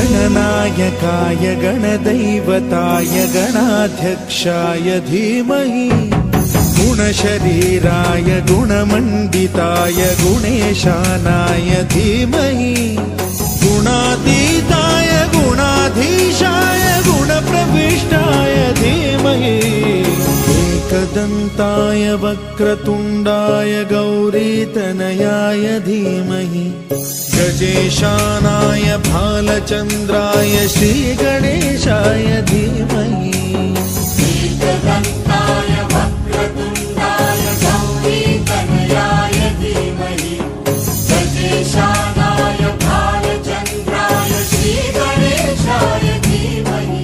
गणनायकाय गणदैवताय गणाध्यक्षाय धीमहि गुणशरीराय गुणमण्डिताय गुणेशानाय धीमहि गुणातीताय गुणाधीशाय गुणप्रविष्टाय धीमहि एकदन्ताय वक्रतुण्डाय गौरीतनयाय धीमहि गजेशानाय भालचन्द्राय श्रीगणेशाय धीमहि एकदन्ताय वक्रतुण्डाय गौरीतनयाय धीमहि गजेशानाय भालचन्द्राय श्रीगणेशाय धीमहि